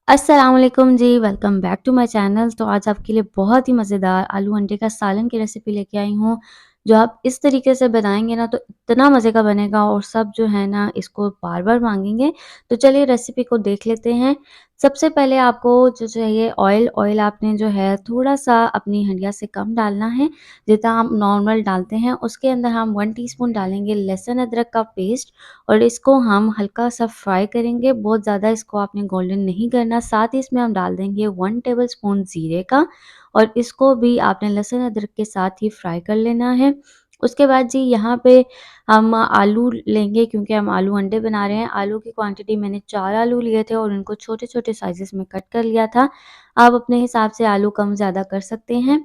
अस्सलाम वालेकुम जी, welcome back to my channel. तो आज आपके लिए बहुत ही मज़ेदार आलू अंडे का सालन की रेसिपी लेके आई हूँ, जो आप इस तरीके से बनाएँगे ना तो इतना मज़े का बनेगा और सब जो है ना इसको बार-बार माँगेंगे। तो चलिए रेसिपी को देख लेते हैं। सबसे पहले आपको जो चाहिए ऑयल आपने जो है थोड़ा-सा अपनी हंडिया से कम डालना है, जितना हम नॉर्मल डालते हैं। उसके अंदर हम 1 टीस्पून डालेंगे लहसुन अदरक का पेस्ट और इसको हम हल्का-सा फ्राई करेंगे, बहुत ज़्यादा इसको आपने गोल्डन नहीं करना। साथ ही इसमें हम डाल देंगे 1 टेबलस्पून ज़ीरे का और इसको भी आपने लहसुन अदरक के साथ ही फ्राई कर लेना है। उसके बाद जी यहाँ पे हम आलू लेंगे क्योंकि हम आलू अंडे बना रहे हैं। आलू की क्वांटिटी मैंने 4 आलू लिए थे और उनको छोटे-छोटे साइज़ेज़ में कट कर लिया था। आप अपने हिसाब से आलू कम-ज़्यादा कर सकते हैं।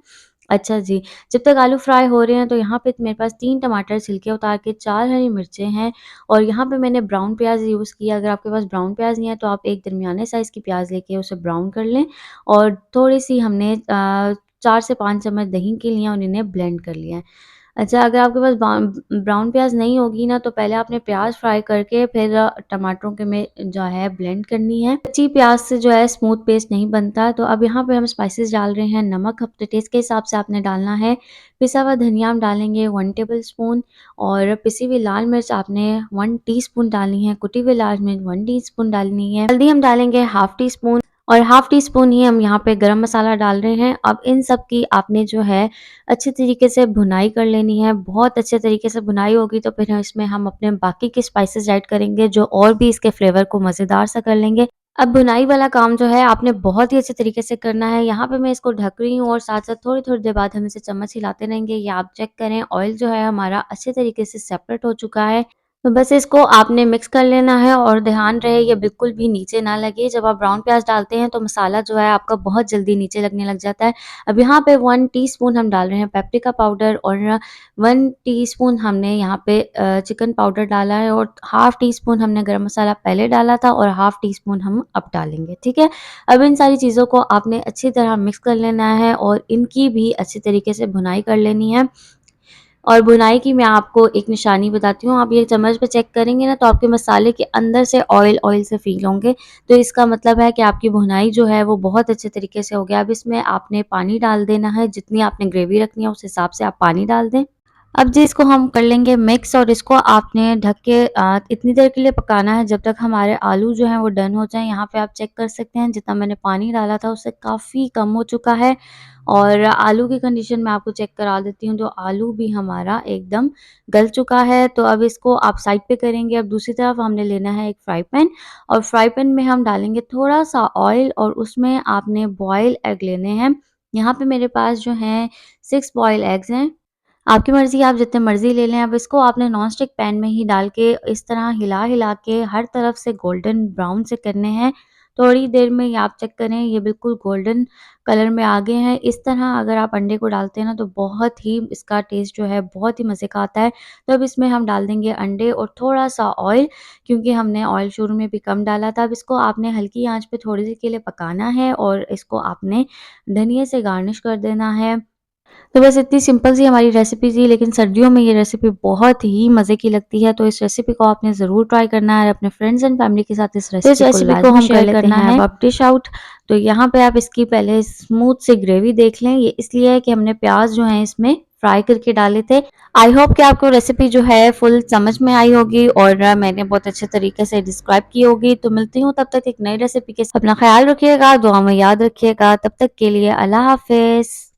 अच्छा जी, जब तक आलू फ्राई हो रहे हैं तो यहाँ पे मेरे पास 3 टमाटर छिलके उतार के, 4 हरी मिर्चें हैं और यहाँ पे मैंने ब्राउन प्याज़ यूज़ किया। अगर आपके पास ब्राउन प्याज़ नहीं है तो आप एक दरमियाने साइज़ की प्याज़ लेके उसे ब्राउन कर लें और थोड़ी-सी हमने 4 से 5 चम्मच दही के लिए और इन्हें ब्लेंड कर लिया है। अच्छा, अगर आपके पास ब्राउन प्याज़ नहीं होगी ना, तो पहले आपने प्याज़ फ्राई करके फिर टमाटरों के में जो है ब्लेंड करनी है। कच्ची प्याज़ से जो है स्मूथ पेस्ट नहीं बनता। तो अब यहाँ पे हम स्पाइसेस डाल रहे हैं। नमक अपने टेस्ट के हिसाब से आपने डालना है। पिसा हुआ धनिया हम डालेंगे 1 टेबलस्पून और पिसी हुई लाल मिर्च आपने 1 टीस्पून डालनी है। कुटी हुई लाल मिर्च 1 टीस्पून डालनी है। हल्दी हम डालेंगे हाफ टी स्पून और हाफ टी स्पून ही हम यहाँ पे गरम मसाला डाल रहे हैं। अब इन सब की आपने जो है अच्छे तरीके से भुनाई कर लेनी है। बहुत अच्छे तरीके से भुनाई होगी तो फिर इसमें हम अपने बाकी के स्पाइसेस ऐड करेंगे जो और भी इसके फ्लेवर को मज़ेदार सा कर लेंगे। अब भुनाई वाला काम जो है आपने बहुत ही अच्छे तरीके से करना है। यहाँ पे मैं इसको ढक रही हूँ और साथ-साथ थोड़ी-थोड़ी देर बाद हम इसे चम्मच हिलाते रहेंगे। या आप चेक करें ऑयल जो है हमारा अच्छे तरीके से सेपरेट हो चुका है। तो बस इसको आपने मिक्स कर लेना है और ध्यान रहे ये बिल्कुल भी नीचे ना लगे। जब आप ब्राउन प्याज़ डालते हैं तो मसाला जो है आपका बहुत जल्दी नीचे लगने लग जाता है। अब यहाँ पे 1 टीस्पून हम डाल रहे हैं पेपरिका पाउडर और 1 टीस्पून हमने यहाँ पे चिकन पाउडर डाला है और हाफ टी स्पून हमने गरम मसाला पहले डाला था और हाफ टी स्पून हम अब डालेंगे, ठीक है? अब इन सारी चीज़ों को आपने अच्छी तरह मिक्स कर लेना है और इनकी भी अच्छी तरीके से भुनाई कर लेनी है। और भुनाई की मैं आपको एक निशानी बताती हूँ, आप ये चम्मच पे चेक करेंगे ना तो आपके मसाले के अंदर से ऑयल से फ़ील होंगे, तो इसका मतलब है कि आपकी भुनाई जो है वो बहुत अच्छे तरीके से हो गया। अब इसमें आपने पानी डाल देना है, जितनी आपने ग्रेवी रखनी है उस हिसाब से आप पानी डाल दें। अब जी इसको हम कर लेंगे मिक्स और इसको आपने ढक के इतनी देर के लिए पकाना है जब तक हमारे आलू जो हैं वो डन हो जाएँ। यहाँ पे आप चेक कर सकते हैं जितना मैंने पानी डाला था उससे काफ़ी कम हो चुका है और आलू की कंडीशन मैं आपको चेक करा देती हूँ, तो आलू भी हमारा एकदम गल चुका है। तो अब इसको आप साइड पे करेंगे। अब दूसरी तरफ हमने लेना है एक फ्राई पैन और फ्राई पैन में हम डालेंगे थोड़ा-सा ऑयल और उसमें आपने बॉयल एग लेने हैं। यहाँ पे मेरे पास जो हैं 6 बॉयल एग्स हैं। आपकी मर्ज़ी आप जितने मर्ज़ी ले लें। अब इसको आपने नॉन स्टिक पैन में ही डाल के इस तरह हिला-हिला के हर तरफ से गोल्डन ब्राउन से करने हैं। थोड़ी देर में ये आप चेक करें ये बिल्कुल गोल्डन कलर में आ गए हैं। इस तरह अगर आप अंडे को डालते हैं ना तो बहुत ही इसका टेस्ट जो है बहुत ही मज़े का आता है। तो अब इसमें हम डाल देंगे अंडे और थोड़ा-सा ऑयल क्योंकि हमने ऑयल शुरू में भी कम डाला था। अब इसको आपने हल्की आँच पे थोड़ी देर के लिए पकाना है और इसको आपने धनिये से गार्निश कर देना है। तो बस इतनी सिंपल सी हमारी रेसिपी थी, लेकिन सर्दियों में ये रेसिपी बहुत ही मज़े की लगती है, तो इस रेसिपी को आपने ज़रूर ट्राई करना है और अपने फ्रेंड्स एंड फैमिली के साथ इस रेसिपी को लाज़मी हम कर शेयर लेते करना हैं है। अब आप डिश आउट। तो यहाँ पे आप इसकी पहले स्मूथ सी ग्रेवी देख लें, ये इसलिए है कि हमने प्याज़ जो हैं इसमें फ्राई करके डाले थे। आई होप कि आपको रेसिपी जो है फुल समझ में आई होगी और मैंने बहुत अच्छे तरीके से डिस्क्राइब की होगी। तो मिलती हूँ तब तक एक नई रेसिपी के साथ। अपना ख़्याल रखिएगा, दुआ में याद रखिएगा। तब तक के लिए अल्लाह हाफ़िज़।